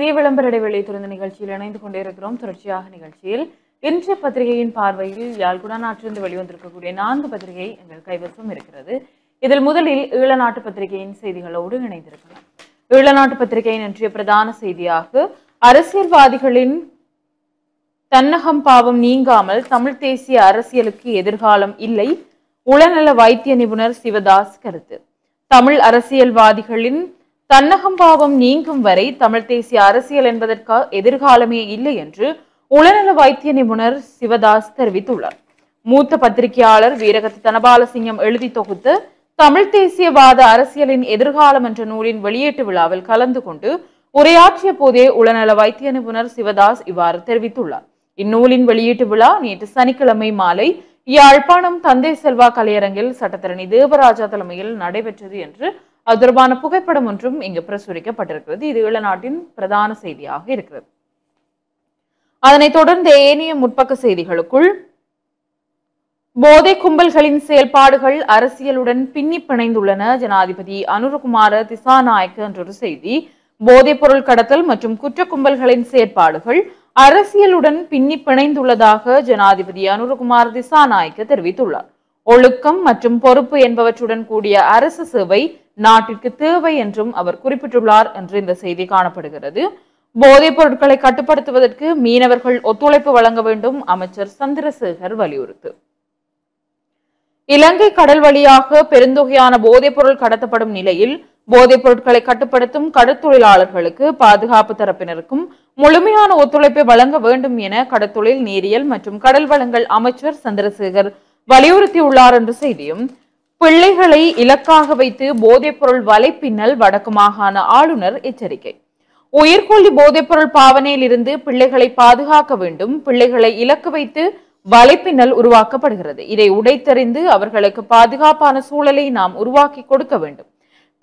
சிறிய விளம்பர இடைவெளி துறந்த நிகழ்ச்சியில் இணைந்து கொண்டிருக்கிறோம். தொடர்ச்சியாக நிகழ்ச்சியில் இன்றைய பத்திரிகையின் பார்வையில் யாழ்குடாநாட்டிலிருந்து வெளிவந்திருக்கக்கூடிய 4 பத்திரிகை எங்கள் கைவசம் இருக்கிறது. இதில் முதலில் ஈழநாட்டு பத்திரிகையின் செய்திகளோடு இணைந்திருக்கலாம். ஈழநாட்டு பத்திரிகையின் இன்றைய பிரதான செய்தியாக அரசியல்வாதிகளின் தன்னகம் பாவம் நீங்காமல் தமிழ் தேசிய அரசியலுக்கு எதிர்காலம் இல்லை, உளநல வைத்திய நிபுணர் சிவதாஸ் கருத்து. தமிழ் அரசியல்வாதிகளின் தன்னகம்பாவம் நீங்கும் வரை தமிழ் தேசிய அரசியல் என்பதற்கு எதிர்காலமே இல்லை என்று உளநல வைத்திய நிபுணர் சிவதாஸ் தெரிவித்துள்ளார். மூத்த பத்திரிகையாளர் வீரகத்தி தனபாலசிங்கம் எழுதி தொகுத்த தமிழ் தேசியவாத அரசியலின் எதிர்காலம் என்ற நூலின் வெளியீட்டு விழாவில் கலந்து கொண்டு உரையாற்றிய போதே உளநல வைத்திய நிபுணர் சிவதாஸ் இவ்வாறு தெரிவித்துள்ளார். இந்நூலின் வெளியீட்டு விழா நேற்று சனிக்கிழமை மாலை யாழ்ப்பாணம் தந்தை செல்வா கலையரங்கில் சட்டத்தரணி தேவராஜா தலைமையில் நடைபெற்றது என்று அது தொடர்பான புகைப்படம் ஒன்றும் இங்கு பிரசுரிக்கப்பட்டிருக்கிறது. இது ஈழநாட்டின் பிரதான செய்தியாக இருக்கிறது. அதனைத் தொடர்ந்து ஏனைய முற்பக்க செய்திகளுக்குள் போதை கும்பல்களின் செயல்பாடுகள் அரசியலுடன் பின்னி பிணைந்துள்ளன, ஜனாதிபதி அனுரகுமார திசாநாயக்க என்றொரு செய்தி. போதைப் பொருள் கடத்தல் மற்றும் குற்ற கும்பல்களின் செயற்பாடுகள் அரசியலுடன் பின்னி பிணைந்துள்ளதாக ஜனாதிபதி அனுரகுமார திசாநாயக்க தெரிவித்துள்ளார். ஒழுக்கம் மற்றும் பொறுப்பு என்பவற்றுடன் கூடிய அரசு சேவை நாட்டிற்கு தேவை என்றும் அவர் குறிப்பிட்டுள்ளார் என்று இந்த செய்தி காணப்படுகிறது. போதைப் பொருட்களை கட்டுப்படுத்துவதற்கு மீனவர்கள் ஒத்துழைப்பு வழங்க வேண்டும், அமைச்சர் சந்திரசேகர் வலியுறுத்து. இலங்கை கடல் வழியாக பெருந்தொகையான போதைப் பொருள் கடத்தப்படும் நிலையில் போதைப் பொருட்களை கட்டுப்படுத்தும் கடற்தொழிலாளர்களுக்கு பாதுகாப்பு தரப்பினருக்கும் முழுமையான ஒத்துழைப்பை வழங்க வேண்டும் என கடற்தொழில் நீரியல் மற்றும் கடல் வளங்கள் அமைச்சர் சந்திரசேகர் வலியுறுத்தியுள்ளார் என்ற செய்தியும், பிள்ளைகளை இலக்காக வைத்து போதைப் பொருள் வலைப்பின்னல் வடக்கு மாகாண ஆளுநர் எச்சரிக்கை. உயிர்கொல்லி போதைப் பொருள் பாவனையில் இருந்து பிள்ளைகளை பாதுகாக்க வேண்டும், பிள்ளைகளை இலக்கு வைத்து வலைப்பின்னல் உருவாக்கப்படுகிறது, இதை உடைத்தறிந்து அவர்களுக்கு பாதுகாப்பான சூழலை நாம் உருவாக்கி கொடுக்க வேண்டும்.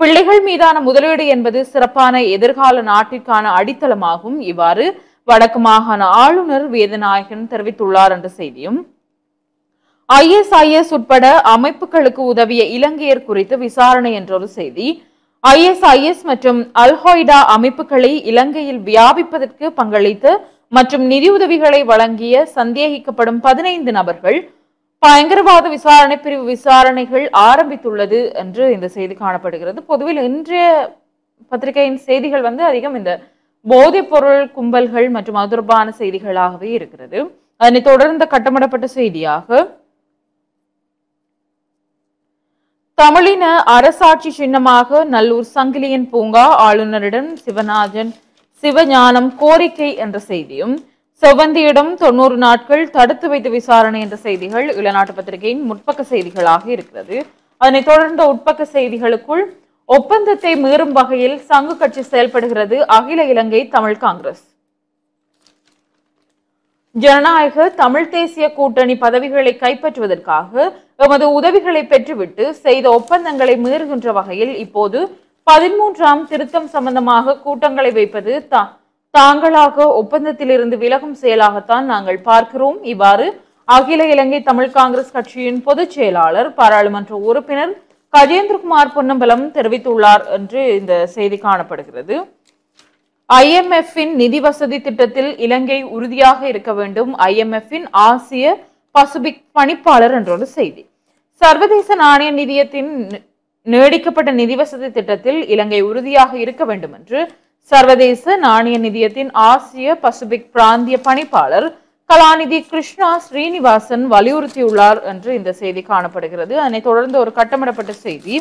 பிள்ளைகள் மீதான முதலீடு என்பது சிறப்பான எதிர்கால நாட்டிற்கான அடித்தளமாகும், இவ்வாறு வடக்கு மாகாண ஆளுநர் வேதநாயகன் தெரிவித்துள்ளார் என்ற செய்தியும், ISIS உட்பட அமைப்புகளுக்கு உதவிய இலங்கையர் குறித்து விசாரணை என்றொரு செய்தி. ISIS மற்றும் அல்ஹொய்டா அமைப்புகளை இலங்கையில் வியாபிப்பதற்கு பங்களித்த மற்றும் நிதியுதவிகளை வழங்கிய சந்தேகிக்கப்படும் 15 நபர்கள் பயங்கரவாத விசாரணை பிரிவு விசாரணைகள் ஆரம்பித்துள்ளது என்று இந்த செய்தி காணப்படுகிறது. பொதுவில் இன்றைய பத்திரிகையின் செய்திகள் அதிகம் இந்த போதைப் பொருள் கும்பல்கள் மற்றும் அது தொடர்பான செய்திகளாகவே இருக்கிறது. அதனைத் தொடர்ந்த கட்டமிடப்பட்ட செய்தியாக தமிழின அரசாட்சி சின்னமாக நல்லூர் சங்கிலியன் பூங்கா ஆளுநரிடம் சிவஞானம் கோரிக்கை என்ற செய்தியும், செவ்வந்தியிடம் 90 நாட்கள் தடுத்து வைத்து விசாரணை என்ற செய்திகள் ஈழநாட்டு பத்திரிகையின் முற்பக்க செய்திகளாக இருக்கிறது. அதனைத் தொடர்ந்த உட்பக்க செய்திகளுக்குள் ஒப்பந்தத்தை மீறும் வகையில் சங்கு கட்சி செயல்படுகிறது, அகில இலங்கை தமிழ் காங்கிரஸ். ஜனநாயக தமிழ் தேசிய கூட்டணி பதவிகளை கைப்பற்றுவதற்காக எமது உதவிகளை பெற்றுவிட்டு செய்த ஒப்பந்தங்களை மீறுகின்ற வகையில் இப்போது 13ஆம் திருத்தம் சம்பந்தமாக கூட்டங்களை வைப்பது தாங்களாக ஒப்பந்தத்திலிருந்து விலகும் செயலாகத்தான் நாங்கள் பார்க்கிறோம். இவ்வாறு அகில இலங்கை தமிழ் காங்கிரஸ் கட்சியின் பொதுச் செயலாளர் பாராளுமன்ற உறுப்பினர் கஜேந்திரகுமார் பொன்னம்பலம் தெரிவித்துள்ளார் என்று இந்த செய்தி காணப்படுகிறது. IMF-இன் நிதி வசதி திட்டத்தில் இலங்கை உறுதியாக இருக்க வேண்டும், IMF-இன் ஆசிய பசிபிக் பணிப்பாளர் என்றொரு செய்தி. சர்வதேச நாணய நிதியத்தின் நீடிக்கப்பட்ட நிதி வசதி திட்டத்தில் இலங்கை உறுதியாக இருக்க வேண்டும் என்று சர்வதேச நாணய நிதியத்தின் ஆசிய பசிபிக் பிராந்திய பணிப்பாளர் கலாநிதி கிருஷ்ணா ஸ்ரீனிவாசன் வலியுறுத்தியுள்ளார் என்று இந்த செய்தி காணப்படுகிறது. அதனைத் தொடர்ந்து ஒரு கட்டமிடப்பட்ட செய்தி,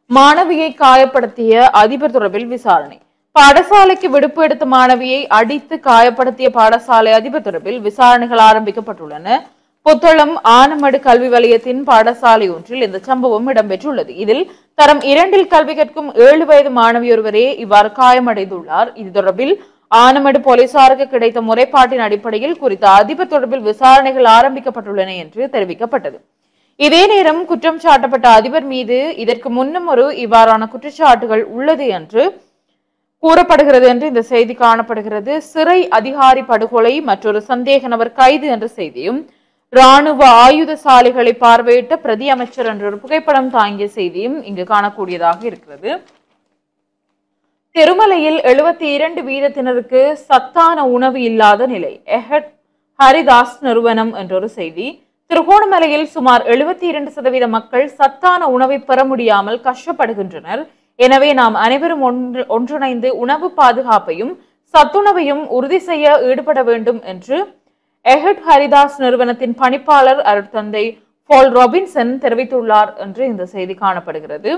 மாணவியை காயப்படுத்திய அதிபர் தொடர்பில் விசாரணை. பாடசாலைக்கு விடுப்பு எடுத்த மாணவியை அடித்து காயப்படுத்திய பாடசாலை அதிபர் தொடர்பில் விசாரணைகள் ஆரம்பிக்கப்பட்டுள்ளன. புத்தளம் ஆனமடு கல்வி வலயத்தின் பாடசாலை ஒன்றில் இந்த சம்பவம் இடம்பெற்றுள்ளது. இதில் தரம் 2 கல்வி கற்கும் 7 வயது மாணவி ஒருவரே இவ்வாறு காயமடைந்துள்ளார். இது தொடர்பில் ஆனமடு போலீசாருக்கு கிடைத்த முறைப்பாட்டின் அடிப்படையில் குறித்த அதிபர் தொடர்பில் விசாரணைகள் ஆரம்பிக்கப்பட்டுள்ளன என்று தெரிவிக்கப்பட்டது. இதே நேரம் குற்றம் சாட்டப்பட்ட அதிபர் மீது இதற்கு முன்னும் இவ்வாறான குற்றச்சாட்டுகள் உள்ளது என்று கூறப்படுகிறது என்று இந்த செய்தி காணப்படுகிறது. சிறை அதிகாரி படுகொலை, மற்றொரு சந்தேக நபர் கைது என்ற செய்தியும், இராணுவ ஆயுத சாலைகளை பார்வையிட்ட பிரதி அமைச்சர் என்ற ஒரு புகைப்படம் தாங்கிய செய்தியும் இங்கு காணக்கூடியதாக இருக்கிறது. திருமலையில் 72% சத்தான உணவு இல்லாத நிலை. எஹட் ஹரிதாஸ் நிறுவனம் என்றொரு செய்தி. திருகோணமலையில் சுமார் 72% மக்கள் சத்தான உணவை பெற முடியாமல் கஷ்டப்படுகின்றனர். எனவே நாம் அனைவரும் ஒன்றிணைந்து உணவு பாதுகாப்பையும் சத்துணவையும் உறுதி செய்ய ஈடுபட வேண்டும் என்று எஹட் ஹரிதாஸ் நிறுவனத்தின் பணிப்பாளர் அருட்தந்தை பால் ராபின்சன் தெரிவித்துள்ளார் என்று இந்த செய்தி காணப்படுகிறது.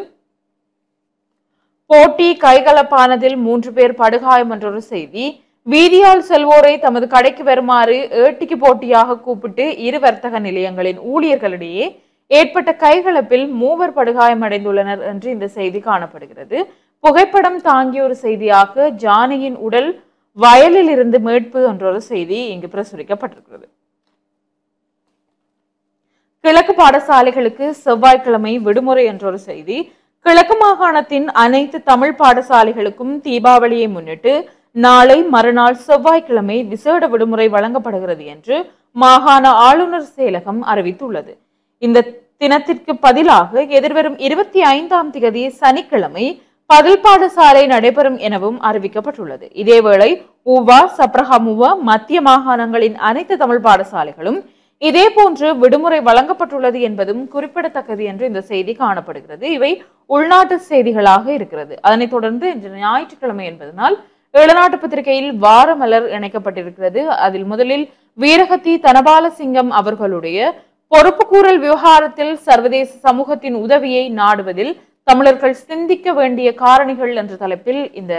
போட்டி கைகலப்பானதில் 3 பேர் படுகாயம் என்றொரு செய்தி. வீதியால் செல்வோரை தமது கடைக்கு வருமாறு ஏட்டிக்கு போட்டியாக கூப்பிட்டு இரு வர்த்தக நிலையங்களின் ஊழியர்களிடையே ஏற்பட்ட கைகலப்பில் 3 படுகாயம் அடைந்துள்ளனர் என்று இந்த செய்தி காணப்படுகிறது. புகைப்படம் தாங்கிய ஒரு செய்தியாக ஜானியின் உடல் வயலில் இருந்து மீட்பு என்றொரு செய்தி இங்கு பிரசுரிக்கப்பட்டிருக்கிறது. கிழக்கு பாடசாலைகளுக்கு செவ்வாய்க்கிழமை விடுமுறை என்றொரு செய்தி. கிழக்கு மாகாணத்தின் அனைத்து தமிழ் பாடசாலைகளுக்கும் தீபாவளியை முன்னிட்டு நாளை மறுநாள் செவ்வாய்க்கிழமை விசேட விடுமுறை வழங்கப்படுகிறது என்று மாகாண ஆளுநர் செயலகம் அறிவித்துள்ளது. இந்த தினத்திற்கு பதிலாக எதிர்வரும் 25ஆம் தேதி சனிக்கிழமை பதில் பாடசாலை நடைபெறும் எனவும் அறிவிக்கப்பட்டுள்ளது. இதேவேளை ஊவா, சப்ரஹமுவா, மத்திய மாகாணங்களின் அனைத்து தமிழ் பாடசாலைகளும் இதே போன்று விடுமுறை வழங்கப்பட்டுள்ளது என்பதும் குறிப்பிடத்தக்கது என்று இந்த செய்தி காணப்படுகிறது. இவை உள்நாட்டு செய்திகளாக இருக்கிறது. அதனைத் தொடர்ந்து இன்று ஞாயிற்றுக்கிழமை என்பதனால் ஈழநாட்டு பத்திரிகையில் வார மலர் இணைக்கப்பட்டிருக்கிறது. அதில் முதலில் வீரகத்தி தனபாலசிங்கம் அவர்களுடைய பொறுப்புக்கூறல் விவகாரத்தில் சர்வதேச சமூகத்தின் உதவியை நாடுவதில் தமிழர்கள் சிந்திக்க வேண்டிய காரணிகள் என்ற தலைப்பில் இந்த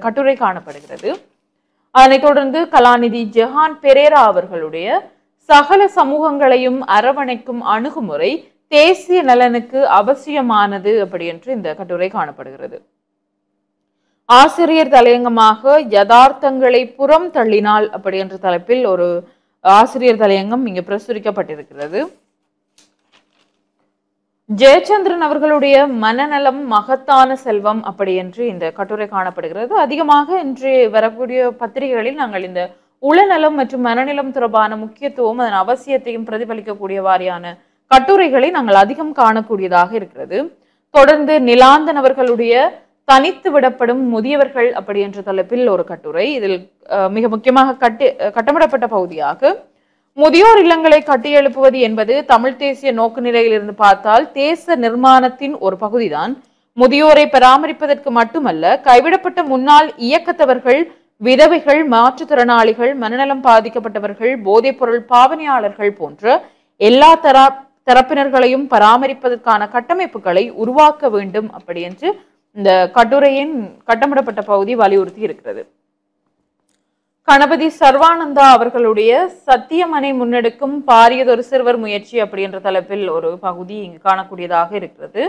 கட்டுரை காணப்படுகிறது. அதனைத் தொடர்ந்து கலாநிதி ஜெஹான் பெரேரா அவர்களுடைய சகல சமூகங்களையும் அரவணைக்கும் அணுகுமுறை தேசிய நலனுக்கு அவசியமானது அப்படி என்று இந்த கட்டுரை காணப்படுகிறது. ஆசிரியர் தலையங்கமாக யதார்த்தங்களை புறம் தள்ளினால் அப்படி என்ற தலைப்பில் ஒரு ஆசிரியர் தலையங்கம் இங்கு பிரசுரிக்கப்பட்டிருக்கிறது. ஜெயச்சந்திரன் அவர்களுடைய மனநலம் மகத்தான செல்வம் அப்படி என்று இந்த கட்டுரை காணப்படுகிறது. அதிகமாக இன்று வரக்கூடிய பத்திரிகைகளில் நாங்கள் இந்த உளநலம் மற்றும் மனநலம் தொடர்பான முக்கியத்துவம் அதன் அவசியத்தையும் பிரதிபலிக்கக்கூடிய வாரியான கட்டுரைகளை நாங்கள் அதிகம் காணக்கூடியதாக இருக்கிறது. தொடர்ந்து நிலாந்தன் அவர்களுடைய தனித்து விடப்படும் முதியவர்கள் அப்படி என்ற தலைப்பில் ஒரு கட்டுரை. இதில் மிக முக்கியமாக கட்டமிடப்பட்ட பகுதியாக முதியோர் இல்லங்களை கட்டியெழுப்புவது என்பது தமிழ் தேசிய நோக்கு நிலையிலிருந்து பார்த்தால் தேச நிர்மாணத்தின் ஒரு பகுதிதான். முதியோரை பராமரிப்பதற்கு மட்டுமல்ல, கைவிடப்பட்ட முன்னாள் இயக்கத்தவர்கள், விதவைகள், மாற்றுத்திறனாளிகள், மனநலம் பாதிக்கப்பட்டவர்கள், போதைப் பொருள் பாவனையாளர்கள் போன்ற எல்லா தரப்பினர்களையும் பராமரிப்பதற்கான கட்டமைப்புகளை உருவாக்க வேண்டும் அப்படி என்று இந்த கட்டுரையின் கட்டமிடப்பட்ட பகுதி வலியுறுத்தி இருக்கிறது. கணபதி சர்வானந்தா அவர்களுடைய சத்தியமனை முன்னெடுக்கும் பாரியதொரு சிறுவர் முயற்சி அப்படி என்ற தலைப்பில் ஒரு பகுதி இங்கு காணக்கூடியதாக இருக்கிறது.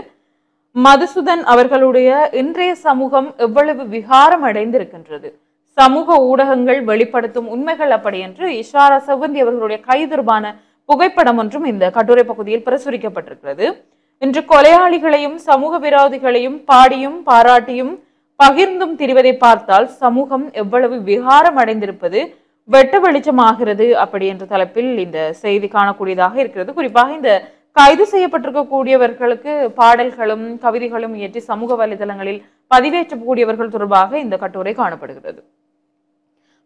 மதுசூதன் அவர்களுடைய இன்றைய சமூகம் எவ்வளவு விகாரம் அடைந்திருக்கின்றது, சமூக ஊடகங்கள் வெளிப்படுத்தும் உண்மைகள் அப்படி என்று இஷாரா செவ்வந்தி அவர்களுடைய கைதொடர்பான புகைப்படம் ஒன்றும் இந்த கட்டுரை பகுதியில் பிரசுரிக்கப்பட்டிருக்கிறது. இன்று கொலையாளிகளையும் சமூக விரோதிகளையும் பாடியும் பாராட்டியும் பகிர்ந்தும் திரிவதை பார்த்தால் சமூகம் எவ்வளவு விகாரம் அடைந்திருப்பது வெட்ட வெளிச்சமாகிறது அப்படி என்ற தலைப்பில் இந்த செய்தி காணக்கூடியதாக இருக்கிறது. குறிப்பாக இந்த கைது செய்யப்பட்டிருக்கக்கூடியவர்களுக்கு பாடல்களும் கவிதைகளும் இயற்றி சமூக வலைதளங்களில் பதிவேற்றக்கூடியவர்கள் தொடர்பாக இந்த கட்டுரை காணப்படுகிறது.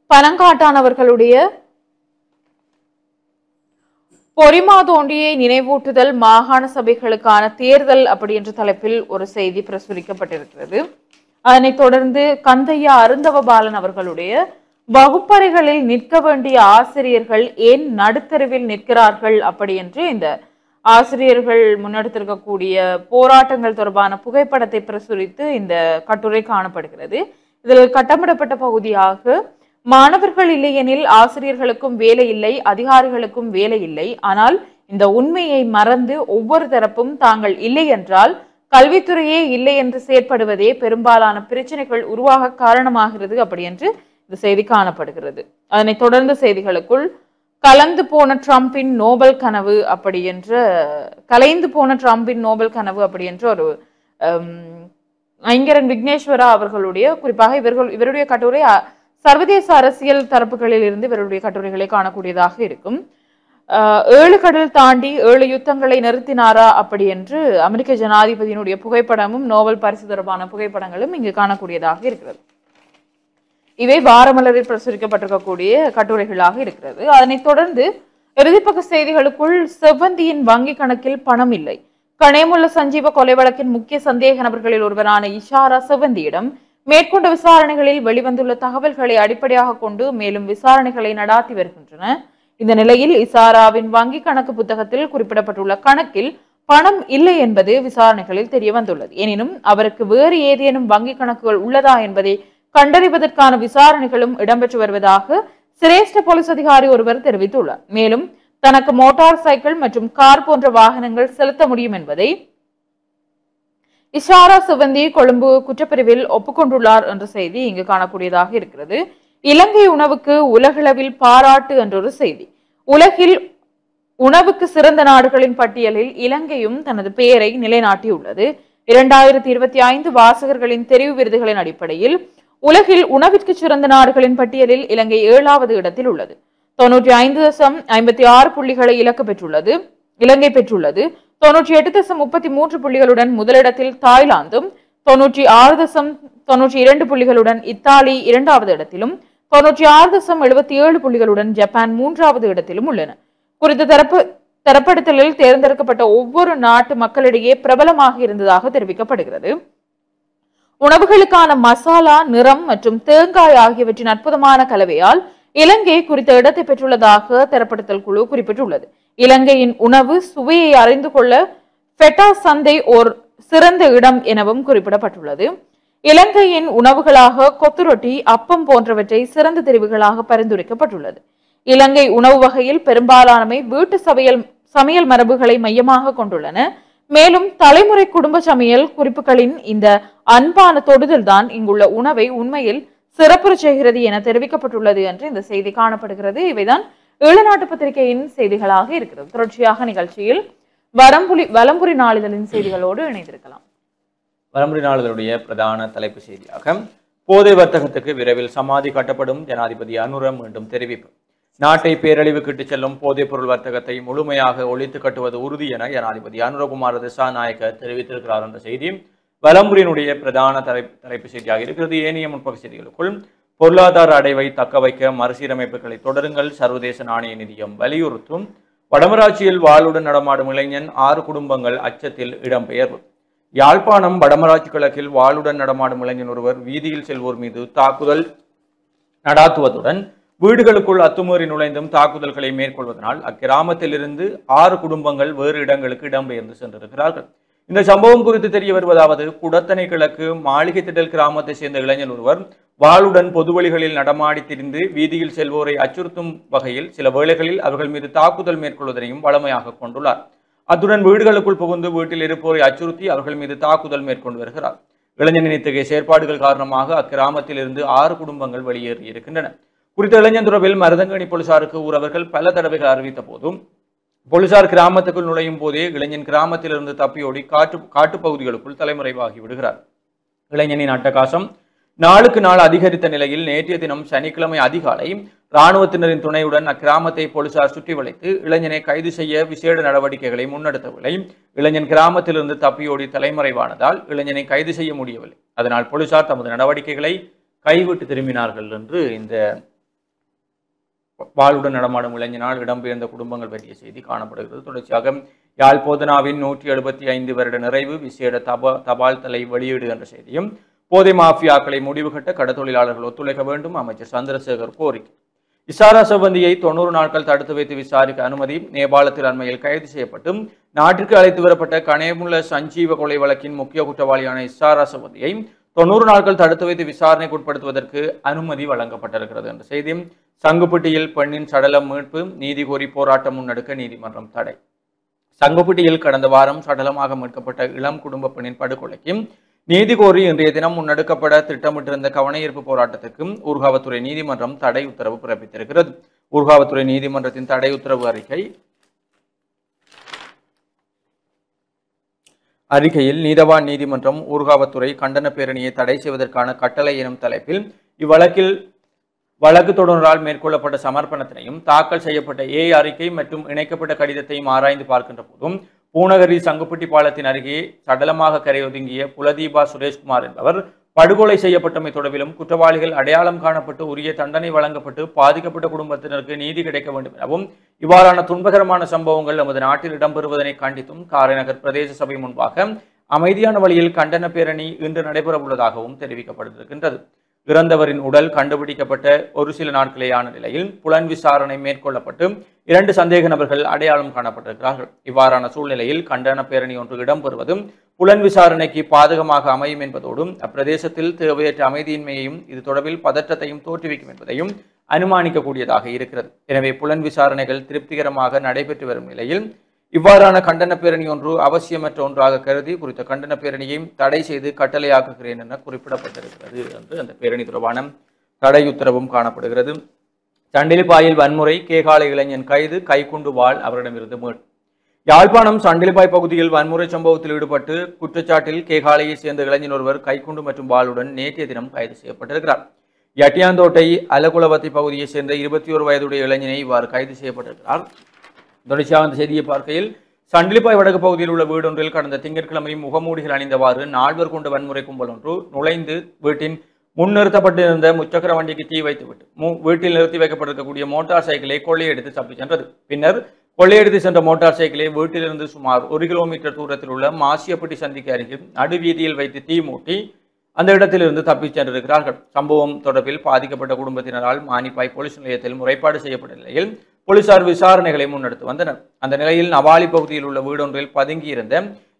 பனங்காட்டானவர்களுடைய பொறிமாதோண்டியை நினைவூட்டுதல் மாகாண சபைகளுக்கான தேர்தல் அப்படி என்ற தலைப்பில் ஒரு செய்தி பிரசுரிக்கப்பட்டிருக்கிறது. அதனைத் தொடர்ந்து கந்தையா அருந்தவபாலன் அவர்களுடைய வகுப்பறைகளில் நிற்க வேண்டிய ஆசிரியர்கள் ஏன் நடுத்தருவில் நிற்கிறார்கள் அப்படி என்று இந்த ஆசிரியர்கள் முன்னெடுத்திருக்கக்கூடிய போராட்டங்கள் தொடர்பான புகைப்படத்தை பிரசுரித்து இந்த கட்டுரை காணப்படுகிறது. இதில் கட்டமிடப்பட்ட பகுதியாக மாணவர்கள் இல்லையெனில் ஆசிரியர்களுக்கும் வேலை இல்லை, அதிகாரிகளுக்கும் வேலை இல்லை. ஆனால் இந்த உண்மையை மறந்து ஒவ்வொரு தரப்பும் தாங்கள் இல்லை என்றால் கல்வித்துறையே இல்லை என்று செயற்படுவதே பெரும்பாலான பிரச்சனைகள் உருவாக காரணமாகிறது அப்படி என்று இந்த செய்தி காணப்படுகிறது. அதனைத் தொடர்ந்த செய்திகளுக்குள் கலைந்து போன ட்ரம்பின் நோபல் கனவு அப்படி என்ற ஒரு ஐங்கரன் விக்னேஸ்வரா அவர்களுடைய குறிப்பாக இவருடைய கட்டுரை சர்வதேச அரசியல் தரப்புகளில் இருந்து இவருடைய கட்டுரைகளை காணக்கூடியதாக இருக்கும். 7 கடல் தாண்டி 7 யுத்தங்களை நிறுத்தினாரா அப்படி என்று அமெரிக்க ஜனாதிபதியினுடைய புகைப்படமும் நோபல் பரிசு தொடர்பான புகைப்படங்களும் இங்கு காணக்கூடியதாக இருக்கிறது. இவை வாரமலரில் பிரசுரிக்கப்பட்டிருக்கக்கூடிய கட்டுரைகளாக இருக்கிறது. அதனைத் தொடர்ந்து இறுதிப்பக்க செய்திகளுக்குள் செவ்வந்தியின் வங்கி கணக்கில் பணம் இல்லை. கணேமுல்ல சஞ்சீவ கொலை வழக்கின் முக்கிய சந்தேக நபர்களில் ஒருவரான இஷாரா செவ்வந்தியிடம் மேற்கொண்ட விசாரணைகளில் வெளிவந்துள்ள தகவல்களை அடிப்படையாக கொண்டு மேலும் விசாரணைகளை நடாத்தி வருகின்றன. இந்த நிலையில் இசாராவின் வங்கி கணக்கு புத்தகத்தில் குறிப்பிடப்பட்டுள்ள கணக்கில் பணம் இல்லை என்பது விசாரணைகளில் தெரிய வந்துள்ளது. எனினும் அவருக்கு வேறு ஏதேனும் வங்கி கணக்குகள் உள்ளதா என்பதை கண்டறிவதற்கான விசாரணைகளும் இடம்பெற்று வருவதாக சிரேஷ்ட போலீஸ் அதிகாரி ஒருவர் தெரிவித்துள்ளார். மேலும் தனக்கு மோட்டார் சைக்கிள் மற்றும் கார் போன்ற வாகனங்கள் செலுத்த முடியும் என்பதை இஷாரா செவ்வந்தி கொழும்பு குற்றப்பிரிவில் ஒப்புக்கொண்டுள்ளார் என்ற செய்தி இங்கு காணக்கூடியதாக இருக்கிறது. இலங்கை உணவுக்கு உலகளவில் பாராட்டு என்றொரு செய்தி. உலகில் உணவுக்கு சிறந்த நாடுகளின் பட்டியலில் இலங்கையும் தனது பெயரை நிலைநாட்டியுள்ளது. 2025 வாசகர்களின் தெரிவு விருதுகளின் அடிப்படையில் உலகில் உணவிற்கு சிறந்த நாடுகளின் பட்டியலில் இலங்கை 7வது இடத்தில் உள்ளது. 95.56 புள்ளிகளை இலங்கை பெற்றுள்ளது. 98.33 புள்ளிகளுடன் முதலிடத்தில் தாய்லாந்தும், 96.92 புள்ளிகளுடன் இத்தாலி 2வது இடத்திலும், 96.77 புள்ளிகளுடன் ஜப்பான் 3வது இடத்திலும் உள்ளன. குறித்த தரப்படுத்தலில் தேர்ந்தெடுக்கப்பட்ட ஒவ்வொரு நாட்டு மக்களிடையே பிரபலமாக இருந்ததாக தெரிவிக்கப்படுகிறது. உணவுகளுக்கான மசாலா, நிறம் மற்றும் தேங்காய் ஆகியவற்றின் அற்புதமான கலவையால் இலங்கை குறித்த இடத்தை பெற்றுள்ளதாக தரப்படுத்தல் குழு குறிப்பிட்டுள்ளது. இலங்கையின் உணவு சுவையை அறிந்து கொள்ள ஃபெட்டா சந்தை ஓர் சிறந்த இடம் எனவும் குறிப்பிடப்பட்டுள்ளது. இலங்கையின் உணவுகளாக கொத்து ரொட்டி, அப்பம் போன்றவற்றை சிறந்த தெரிவுகளாக பரிந்துரைக்கப்பட்டுள்ளது. இலங்கை உணவு வகையில் பெரும்பாலானவை வீட்டு சமையல் மரபுகளை மையமாக கொண்டுள்ளன. மேலும் தலைமுறை குடும்ப சமையல் குறிப்புகளின் இந்த அன்பான தொடுதல் தான் இங்குள்ள உணவை உண்மையில் சிறப்புற செய்கிறது என தெரிவிக்கப்பட்டுள்ளது என்று இந்த செய்தி காணப்படுகிறது. இவைதான் ஈழநாட்டு பத்திரிகையின் செய்திகளாக இருக்கிறது. தொடர்ச்சியாக நிகழ்ச்சியில் வலம்புரி நாளிதழின் செய்திகளோடு இணைந்திருக்கலாம். வலம்புரி நாளிதழுடைய பிரதான தலைப்பு செய்தியாக போதை வர்த்தகத்துக்கு விரைவில் சமாதி கட்டப்படும், ஜனாதிபதி அனுர மீண்டும் தெரிவிப்பு. நாட்டை பேரழிவுக்கு இட்டுச் செல்லும் போதைப் பொருள் வர்த்தகத்தை முழுமையாக ஒழித்து கட்டுவது உறுதி என ஜனாதிபதி அனுரகுமார திசாநாயக்க தெரிவித்திருக்கிறார் என்ற செய்தி வலம்புரியினுடைய பிரதான தலைப்பு செய்தியாக இருக்கிறது. ஏனைய முற்பக்க செய்திகளுக்குள் பொருளாதார அடைவை தக்க வைக்க மறுசீரமைப்புகளை தொடருங்கள், சர்வதேச நாணய நிதியம் வலியுறுத்தும். வடமராட்சியில் வாளுடன் நடமாடும் இளைஞன் 6 குடும்பங்கள் அச்சத்தில் இடம்பெயர்வு. யாழ்ப்பாணம் வடமராட்சி கிழக்கில் வாளுடன் நடமாடும் இளைஞன் ஒருவர் வீதியில் செல்வோர் மீது தாக்குதல் நடாத்துவதுடன் வீடுகளுக்குள் அத்துமீறி நுழைந்தும் தாக்குதல்களை மேற்கொள்வதனால் அக்கிராமத்திலிருந்து 6 குடும்பங்கள் வேறு இடங்களுக்கு இடம்பெயர்ந்து சென்றிருக்கிறார்கள். இந்த சம்பவம் குறித்து தெரிய வருவதாவது, குடத்தனை கிழக்கு மாளிகை திடல் கிராமத்தை சேர்ந்த இளைஞர் ஒருவர் வாளுடன் பொதுவழிகளில் நடமாடி திரிந்து வீதியில் செல்வோரை அச்சுறுத்தும் வகையில் சில வேளைகளில் அவர்கள் மீது தாக்குதல் மேற்கொள்வதனையும் வழமையாக கொண்டுள்ளார். அத்துடன் வீடுகளுக்குள் புகுந்து வீட்டில் இருப்போரை அச்சுறுத்தி அவர்கள் மீது தாக்குதல் மேற்கொண்டு வருகிறார். இளைஞனின் இத்தகைய செயற்பாடுகள் காரணமாக அக்கிராமத்தில் இருந்து 6 குடும்பங்கள் வெளியேறி இருக்கின்றன. குறித்த இளைஞன் தொடர்பில் மருதங்கணி போலீசாருக்கு ஊரவர்கள் பல தடவைகள் அறிவித்த போதும் போலீசார் கிராமத்துக்குள் நுழையும் போதே இளைஞன் கிராமத்திலிருந்து தப்பியோடி காட்டுப்பகுதிகளுக்குள் தலைமறைவாகி விடுகிறார். இளைஞனின் அட்டகாசம் நாளுக்கு நாள் அதிகரித்த நிலையில் நேற்றைய தினம் சனிக்கிழமை அதிகாலை இராணுவத்தினரின் துணையுடன் அக்கிராமத்தை போலீசார் சுற்றி வளைத்து இளைஞனை கைது செய்ய விசேட நடவடிக்கைகளை முன்னெடுத்தவில்லை. இளைஞன் கிராமத்திலிருந்து தப்பியோடி தலைமறைவானதால் இளைஞனை கைது செய்ய முடியவில்லை. அதனால் போலீசார் தமது நடவடிக்கைகளை கைவிட்டு திரும்பினார்கள் என்று இந்த வாளுடன் நடமாடும் இளைஞனால் இடம்பெயர்ந்த குடும்பங்கள் பற்றிய செய்தி காணப்படுகிறது. தொடர்ச்சியாக யாழ் போதனாவின் 175 வருட நிறைவு விசேட தபால் தலை வெளியீடு என்ற செய்தியும், போதை மாஃபியாக்களை முடிவு கட்ட கடத்தொழிலாளர்கள் ஒத்துழைக்க வேண்டும், அமைச்சர் சந்திரசேகர் கோரிக்கை. இஷாரா செவ்வந்தியை 90 நாட்கள் தடுத்து வைத்து விசாரிக்க அனுமதி. நேபாளத்தில் அண்மையில் கைது செய்யப்பட்டு நாட்டிற்கு அழைத்து வரப்பட்ட கணேமுல்ல சஞ்சீவ கொலை வழக்கின் முக்கிய குற்றவாளியான இஷாரா செவ்வந்தியை 90 நாட்கள் தடுத்து வைத்து விசாரணைக்கு உட்படுத்துவதற்கு அனுமதி வழங்கப்பட்டிருக்கிறது என்ற செய்தியும், சங்குப்பட்டியில் பெண்ணின் சடலம் மீட்பு, நீதி கோரி போராட்டம் முன்னெடுக்க நீதிமன்றம் தடை. சங்குப்பட்டியில் கடந்த வாரம் சடலமாக மீட்கப்பட்ட இளம் குடும்ப பெண்ணின் படுகொலைக்கு நீதி கோரி இன்றைய தினம் முன்னெடுக்கப்பட திட்டமிட்டிருந்த கவனஈர்ப்பு போராட்டத்திற்கும் ஊர்காவத்துறை நீதிமன்றம் தடை உத்தரவு பிறப்பித்திருக்கிறது. ஊர்காவத்துறை நீதிமன்றத்தின் தடை உத்தரவு அறிக்கையில் நீதவான் நீதிமன்றம் ஊர்காவத்துறை கண்டன பேரணியை தடை செய்வதற்கான கட்டளை எனும் தலைப்பில் இவ்வழக்கில் வழக்கு தொடர்பால் மேற்கொள்ளப்பட்ட சமர்ப்பணத்தினையும் தாக்கல் செய்யப்பட்ட அறிக்கை மற்றும் இணைக்கப்பட்ட கடிதத்தையும் ஆராய்ந்து பார்க்கின்ற போதும் பூநகரி சங்குப்பட்டி பாலத்தின் அருகே சடலமாக கரையொதுங்கிய புலதீபா சுரேஷ்குமார் என்பவர் படுகொலை செய்யப்பட்டமை தொடர்பிலும் குற்றவாளிகள் அடையாளம் காணப்பட்டு உரிய தண்டனை வழங்கப்பட்டு பாதிக்கப்பட்ட குடும்பத்தினருக்கு நீதி கிடைக்க வேண்டும் எனவும் இவ்வாறான துன்பகரமான சம்பவங்கள் நமது நாட்டில் இடம்பெறுவதனை கண்டித்தும் காரைநகர் பிரதேச சபை முன்பாக அமைதியான வழியில் கண்டன பேரணி இன்று நடைபெற உள்ளதாகவும் தெரிவிக்கப்பட்டிருக்கின்றது. இறந்தவரின் உடல் கண்டுபிடிக்கப்பட்ட ஒரு சில நாட்களேயான நிலையில் புலன் விசாரணை மேற்கொள்ளப்பட்டு 2 சந்தேக நபர்கள் அடையாளம் காணப்பட்டிருக்கிறார்கள். இவ்வாறான சூழ்நிலையில் கண்டன பேரணி ஒன்று இடம்பெறுவதும் புலன் விசாரணைக்கு பாதகமாக அமையும் என்பதோடும் அப்பிரதேசத்தில் தேவையற்ற அமைதியின்மையையும் இது தொடர்பில் பதற்றத்தையும் தோற்றுவிக்கும் என்பதையும் அனுமானிக்கக்கூடியதாக இருக்கிறது. எனவே புலன் விசாரணைகள் திருப்திகரமாக நடைபெற்று வரும் நிலையில் இவ்வாறான கண்டன பேரணி ஒன்று அவசியமற்ற ஒன்றாக கருதி குறித்த கண்டன பேரணியையும் தடை செய்து கட்டளையாக்குகிறேன் என குறிப்பிடப்பட்டிருக்கிறது என்று அந்த பேரணி தொடர்பான தடை உத்தரவும் காணப்படுகிறது. சண்டிலிப்பாயில் வன்முறை, கேகாலை இளைஞன் கைது, கைக்குண்டு வாள் அவரிடமிருந்து மீட்பு. யாழ்ப்பாணம் சண்டிலிப்பாய் பகுதியில் வன்முறை சம்பவத்தில் ஈடுபட்டு குற்றச்சாட்டில் கேகாலையை சேர்ந்த இளைஞர் ஒருவர் கைக்குண்டு மற்றும் வாளுடன் நேற்றைய தினம் கைது செய்யப்பட்டிருக்கிறார். யட்டியாந்தோட்டை அலகுலவத்தை பகுதியைச் சேர்ந்த 21 வயதுடைய இளைஞனை இவ்வாறு கைது செய்யப்பட்டிருக்கிறார். தொடர்ச்சியாக அந்த செய்தியை பார்க்கையில் சண்டிலிப்பாய் வடக்கு பகுதியில் உள்ள வீடொன்றில் கடந்த திங்கட்கிழமை முகமூடிகள் அணிந்தவாறு 4 கொண்ட வன்முறை கும்பல் ஒன்று நுழைந்து வீட்டின் முன் நிறுத்தப்பட்டிருந்த முச்சக்கர வண்டிக்கு தீ வைத்துவிட்டு வீட்டில் நிறுத்தி வைக்கப்பட்டிருக்கக்கூடிய மோட்டார் சைக்கிளை கொள்ளையடித்து தப்பிச் சென்றது. பின்னர் கொள்ளையடித்து சென்ற மோட்டார் சைக்கிளை வீட்டிலிருந்து சுமார் 1 கிலோமீட்டர் தூரத்தில் உள்ள மாசியப்பட்டி சந்திக்கு அருகில் நடுவீதியில் வைத்து தீ மூட்டி அந்த இடத்திலிருந்து தப்பிச் சென்றிருக்கிறார்கள். சம்பவம் தொடர்பில் பாதிக்கப்பட்ட குடும்பத்தினரால் மானிப்பாய் போலீஸ் நிலையத்தில் முறைப்பாடு செய்யப்பட்ட நிலையில் போலீசார் விசாரணைகளை முன்னெடுத்து வந்தனர். அந்த நிலையில் நவாலி பகுதியில் உள்ள வீடொன்றில் பதுங்கியிருந்த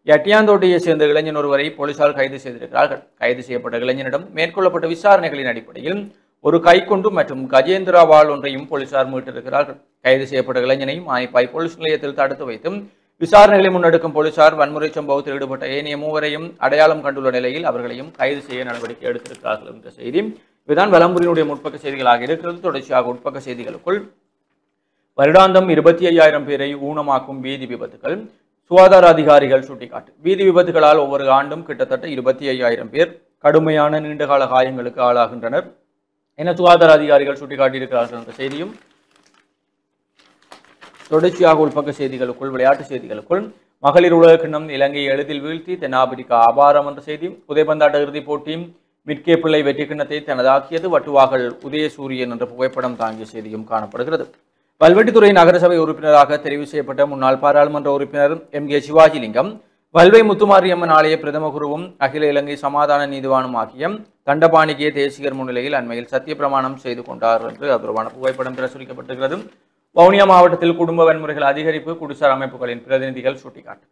யட்டியாந்தோட்டையை சேர்ந்த இளைஞன் ஒருவரை போலீசார் கைது செய்திருக்கிறார்கள். கைது செய்யப்பட்ட இளைஞனிடம் மேற்கொள்ளப்பட்ட விசாரணைகளின் அடிப்படையில் ஒரு கைக்குண்டு மற்றும் கஜேந்திரா வாள் ஒன்றையும் போலீசார் மீட்டிருக்கிறார்கள். கைது செய்யப்பட்ட இளைஞனை மானிப்பாய் போலீஸ் நிலையத்தில் தடுத்து வைத்தும் விசாரணைகளை முன்னெடுக்கும் போலீசார் வன்முறை சம்பவத்தில் ஈடுபட்ட ஏனைய 3வரையும் அடையாளம் கண்டுள்ள நிலையில் அவர்களையும் கைது செய்ய நடவடிக்கை எடுத்திருக்கிறார்கள் என்ற செய்தி. இதுதான் வலம்புரியினுடைய முற்பக்க செய்திகளாக இருக்கிறது. தொடர்ச்சியாக உட்பக்க செய்திகளுக்குள் வருடாந்தம் 25,000 பேரை ஊனமாக்கும் வீதி விபத்துகள் சுகாதார அதிகாரிகள் சுட்டிக்காட்டு. வீதி விபத்துகளால் ஒவ்வொரு ஆண்டும் கிட்டத்தட்ட 25,000 பேர் கடுமையான நீண்டகால காயங்களுக்கு ஆளாகின்றனர் என சுகாதார அதிகாரிகள் சுட்டிக்காட்டியிருக்கிறார்கள் என்ற செய்தியும் தொடர்ச்சியாக உள்பக்க செய்திகளுக்குள் விளையாட்டு செய்திகளுக்குள் மகளிர் உலக கிண்ணம் இலங்கையை எளிதில் வீழ்த்தி தென்னாப்பிரிக்கா அபாரம் என்ற செய்தி. உதயபந்தாட்ட இறுதிப் போட்டி மிட்கே பிள்ளை வெற்றி கிண்ணத்தை தனதாக்கியது. வட்டுவாகல் உதயசூரியன் என்ற புகைப்படம் தாங்கிய செய்தியும் காணப்படுகிறது. வல்வெட்டித்துறை நகரசபை உறுப்பினராக தெரிவு செய்யப்பட்ட முன்னாள் பாராளுமன்ற உறுப்பினர் MK சிவாஜிலிங்கம் வல்வை முத்துமாரியம்மன் ஆலய பிரதம குருவும் அகில இலங்கை சமாதான நீதிவானும் ஆகிய தண்டபாணிகே தேசிகர் முன்னிலையில் அண்மையில் சத்திய பிரமாணம் செய்து கொண்டார் என்று அதற்கான புகைப்படம் பிரசுரிக்கப்பட்டிருக்கிறது. வவுனியா மாவட்டத்தில் குடும்ப வன்முறைகள் அதிகரிப்பு குடிசார் அமைப்புகளின் பிரதிநிதிகள் சுட்டிக்காட்டு.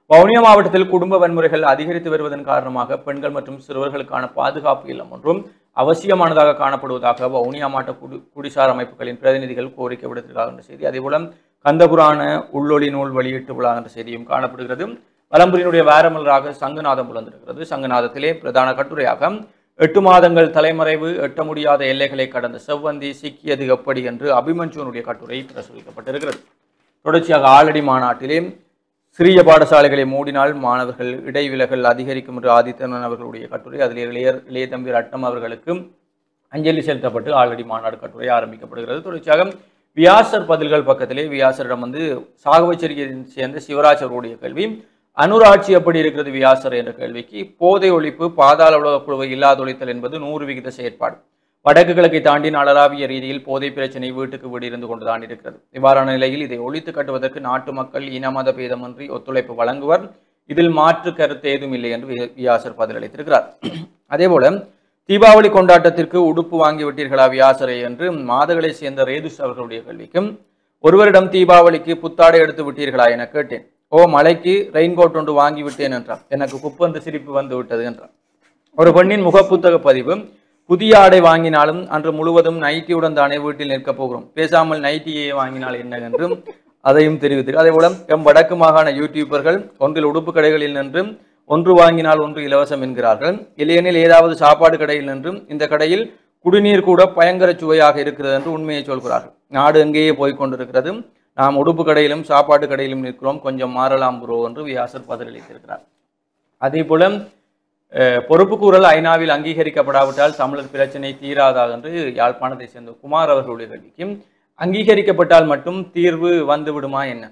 வவுனியா மாவட்டத்தில் குடும்ப வன்முறைகள் அதிகரித்து வருவதன் காரணமாக பெண்கள் மற்றும் சிறுவர்களுக்கான பாதுகாப்பு இல்லம் ஒன்றும் அவசியமானதாக காணப்படுவதாக வவுனியா மாவட்ட குடிசார் அமைப்புகளின் பிரதிநிதிகள் கோரிக்கை விடுத்திருக்கிறார் என்ற செய்தி. அதேபோல கந்தபுராண உள்ளொளி நூல் வெளியீட்டு விழா என்ற செய்தியும் காணப்படுகிறது. வலம்புரியினுடைய வாரமலராக சங்குநாதம் புலந்திருக்கிறது. சங்குநாதத்திலே பிரதான கட்டுரையாக 8 மாதங்கள் தலைமறைவு, எட்ட முடியாத எல்லைகளை கடந்த செவ்வந்தி சிக்கியது எப்படி என்று அபிமன்யுனுடைய கட்டுரை பிரசுரிக்கப்பட்டிருக்கிறது. தொடர்ச்சியாக ஆலடி மாநாட்டிலே சிறிய பாடசாலைகளை மூடினால் மாணவர்கள் இடைவிலகல் அதிகரிக்கும் என்று ஆதித்தன் அவர்களுடைய கட்டுரை. அதில் இளைய தம்பி ரட்னம் அவர்களுக்கு அஞ்சலி செலுத்தப்பட்டு ஆலடி மாநாடு கட்டுரை ஆரம்பிக்கப்படுகிறது. தொடர்ச்சியாக வியாசர் பதில்கள் பக்கத்திலே வியாசரிடம் சாகுவச்சேரியை சேர்ந்த சிவராஜ் அவருடைய கேள்வி, அனுராட்சி எப்படி இருக்கிறது வியாசர் என்ற கேள்விக்கு, போதை ஒழிப்பு பாதாள உலக குழுவை இல்லாதொழித்தல் என்பது 100% செயற்பாடு. வடக்கு கிழக்கை தாண்டி நாடளாவிய ரீதியில் போதை பிரச்சனை வீட்டுக்கு வீடு இருந்து கொண்டுதான் இருக்கிறது. இவ்வாறான நிலையில் இதை ஒழித்து கட்டுவதற்கு நாட்டு மக்கள் இன மத பேதமின்றி ஒத்துழைப்பு வழங்குவர். இதில் மாற்று கருத்து ஏதும் இல்லை என்று வியாசர் பதிலளித்திருக்கிறார். அதேபோல தீபாவளி கொண்டாட்டத்திற்கு உடுப்பு வாங்கி விட்டீர்களா வியாசரை என்று மாதகளை சேர்ந்த ரேதுஷ் அவர்களுடைய கேள்விக்கும், ஒருவரிடம் தீபாவளிக்கு புத்தாடை எடுத்து விட்டீர்களா என கேட்டேன். ஓ, மலைக்கு ரெயின்கோட் ஒன்று வாங்கி விட்டேன் என்றார். எனக்கு குப்பந்து சிரிப்பு வந்து விட்டது என்றார். ஒரு பெண்ணின் முகப்புத்தக பதிவு, புதிய ஆடை வாங்கினாலும் அன்று முழுவதும் நைட்டியுடன் தானே வீட்டில் நிற்கப் போகிறோம், பேசாமல் நைட்டியை வாங்கினால் என்ன என்றும் அதையும் தெரிவித்தார். அதே போல எம் வடக்கு மாகாண யூடியூபர்கள் ஒன்றில் உடுப்பு கடைகளில் நின்று ஒன்று வாங்கினால் ஒன்று இலவசம் என்கிறார்கள். இல்லையெனில் ஏதாவது சாப்பாடு கடையில் நின்றும் இந்த கடையில் குடிநீர் கூட பயங்கர சுவையாக இருக்கிறது என்று உண்மையை சொல்கிறார்கள். நாடு எங்கேயே போய்கொண்டிருக்கிறது, நாம் உடுப்பு கடையிலும் சாப்பாட்டு கடையிலும் நிற்கிறோம், கொஞ்சம் மாறலாம் ப்ரோ என்று வியாசர் பதிலளித்திருக்கிறார். அதே போல பொறுப்புக்கூறல் ஐநாவில் அங்கீகரிக்கப்படாவிட்டால் தமிழர் பிரச்சனை தீராதா என்று யாழ்ப்பாணத்தை சேர்ந்த குமார் அவர்களுடைய கேள்விக்கும், அங்கீகரிக்கப்பட்டால் மட்டும் தீர்வு வந்துவிடுமா என்ன?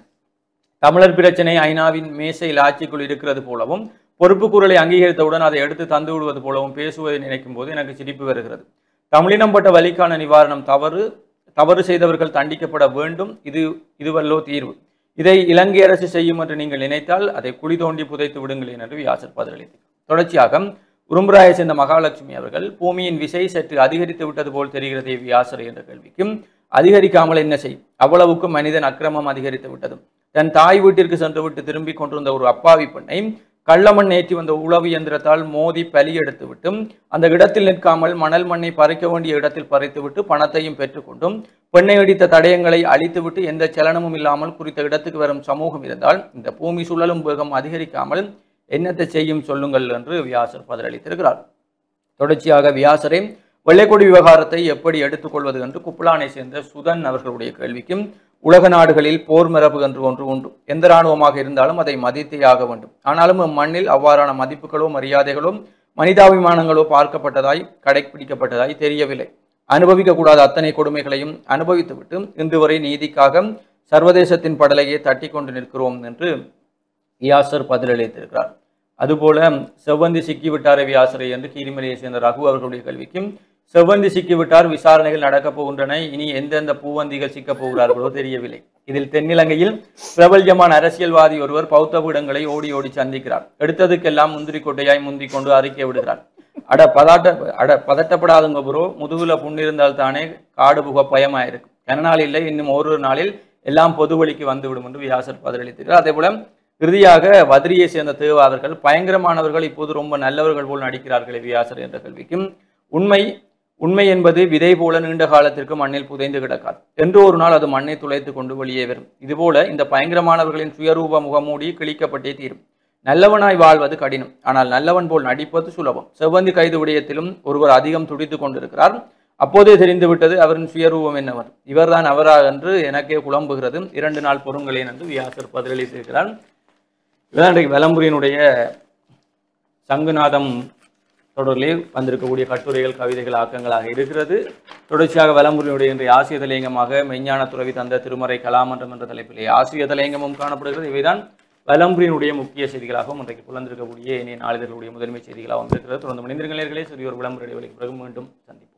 தமிழர் பிரச்சனை ஐநாவின் மேசையில் ஆட்சிக்குள் இருக்கிறது போலவும் பொறுப்புக்கூறலை அங்கீகரித்தவுடன் அதை எடுத்து தந்து விடுவது போலவும் பேசுவதை நினைக்கும் போது எனக்கு சிரிப்பு வருகிறது. தமிழினம்பட்ட வலிக்கான நிவாரணம் தவறு செய்தவர்கள் தண்டிக்கப்பட வேண்டும். இதுவல்லோ தீர்வு. இதை இலங்கை அரசு செய்யும் என்று நீங்கள் நினைத்தால் அதை குழி தோண்டி புதைத்து விடுங்களேன் என்று வியாசர் பதிலளித்தார். தொடர்ச்சியாக உரும்புராயை சேர்ந்த மகாலட்சுமி அவர்கள், பூமியின் விசை சற்று அதிகரித்து விட்டது போல் தெரிகிறதே வியாசர் என்ற கேள்விக்கும், அதிகரிக்காமல் என்ன செய், அவ்வளவுக்கும் மனிதன் அக்கிரமம் அதிகரித்து விட்டது. தன் தாய் வீட்டிற்கு சென்றுவிட்டு திரும்பி கொண்டிருந்த ஒரு அப்பாவி பெண்ணை கள்ளமண் ஏற்றி வந்த உளவு இயந்திரத்தால் மோதி பலி எடுத்துவிட்டு அந்த இடத்தில் நிற்காமல் மணல் மண்ணை பறிக்க வேண்டிய இடத்தில் பறித்துவிட்டு பணத்தையும் பெற்றுக்கொண்டும் பெண்ணை அடித்த தடயங்களை அழித்துவிட்டு எந்த சலனமும் இல்லாமல் குறித்த இடத்துக்கு வரும் சமூகம் இருந்தால் இந்த பூமி சுழலும் வேகம் அதிகரிக்காமல் என்னத்தை செய்யும் சொல்லுங்கள் என்று வியாசர் பதிலளித்திருக்கிறார். தொடர்ச்சியாக வியாசரே வெள்ளைக்கொடி விவகாரத்தை எப்படி எடுத்துக்கொள்வது என்று குப்புலானை சேர்ந்த சுதன் அவர்களுடைய கேள்விக்கும், உலக நாடுகளில் போர் மரபு என்று ஒன்று உண்டு. எந்த இராணுவமாக இருந்தாலும் அதை மதித்தே ஆக வேண்டும். ஆனாலும் மண்ணில் அவ்வாறான மதிப்புகளோ மரியாதைகளோ மனிதாபிமானங்களோ பார்க்கப்பட்டதாய் கடைபிடிக்கப்பட்டதாய் தெரியவில்லை. அனுபவிக்கக்கூடாத அத்தனை கொடுமைகளையும் அனுபவித்துவிட்டு இன்று வரை நீதிக்காக சர்வதேசத்தின் படலையே தட்டி கொண்டு நிற்கிறோம் என்று வியாசர் பதிலளித்திருக்கிறார். அதுபோல செவ்வந்தி சிக்கிவிட்டாரே வியாசரை என்று கீரிமலையை சேர்ந்த ரகு அவர்களுடைய கேள்விக்கும், செவ்வந்தி சிக்கிவிட்டார், விசாரணைகள் நடக்கப் போகின்றன, இனி எந்தெந்த பூவந்திகள் சிக்கப் போகிறார்களோ தெரியவில்லை. இதில் தென்னிலங்கையில் பிரபல்யமான அரசியல்வாதி ஒருவர் பௌத்த பீடங்களை ஓடி ஓடி சந்திக்கிறார். எடுத்ததுக்கெல்லாம் முந்திரி கொட்டையாய் முந்தி கொண்டு அறிக்கை விடுகிறார். பதட்டப்படாதுங்க ப்ரோ, முதுகுல புண்ணிருந்தால் தானே காடு புக பயமாயிருக்கு. கனநாள் இல்லை, இன்னும் ஒரு நாளில் எல்லாம் பொது வழிக்கு வந்துவிடும் என்று வியாசர் பதிலளித்திருக்கிறார். அதே போல இறுதியாக வதிரியை சேர்ந்த தேவாதர்கள், பயங்கரமானவர்கள் இப்போது ரொம்ப நல்லவர்கள் போல் நடிக்கிறார்களே வியாசர் என்ற கேள்விக்கும், உண்மை என்பது விதை போல நீண்ட காலத்திற்கு மண்ணில் புதைந்து கிடக்காது. என்று ஒரு நாள் அது மண்ணை துளைத்து கொண்டு வெளியே வரும். இதுபோல இந்த பயங்கரமானவர்களின் சுயரூப முகமூடி கிழிக்கப்பட்டே தீரும். நல்லவனாய் வாழ்வது கடினம், ஆனால் நல்லவன் போல் நடிப்பது சுலபம். செவ்வந்தி கைது விடயத்திலும் ஒருவர் அதிகம் துடித்து கொண்டிருக்கிறார். அப்போதே தெரிந்துவிட்டது அவரின் சுயரூபம் என்னவர், இவர்தான் அவரா என்று எனக்கே குழம்புகிறது. 2 நாள் பொறுங்களேன் என்று வியாசர் பதிலளித்திருக்கிறார். இதான் இன்றைக்கு வலம்புரியினுடைய சங்குநாதம் தொடரில் வந்திருக்கக்கூடிய கட்டுரைகள், கவிதைகள், ஆக்கங்களாக இருக்கிறது. தொடர்ச்சியாக வலம்புரியினுடைய இன்றைய ஆசிரிய தலையங்கமாக மெய்ஞான துறவி தந்த திருமறை கலாமன்றம் என்ற தலைப்பிலே ஆசிரிய தலையங்கமும் காணப்படுகிறது. இவைதான் வலம்புரியினுடைய முக்கிய செய்திகளாகவும் இன்றைக்கு புலந்திருக்கக்கூடிய இணைய நாளிதழ்களுடைய முதன்மை செய்திகளாகவும் இருக்கிறது. தொடர்ந்து மனிதர்களே சிறிய ஒரு விளம்பர இடைவெளிக்கு பிறகு மீண்டும் சந்திப்போம்.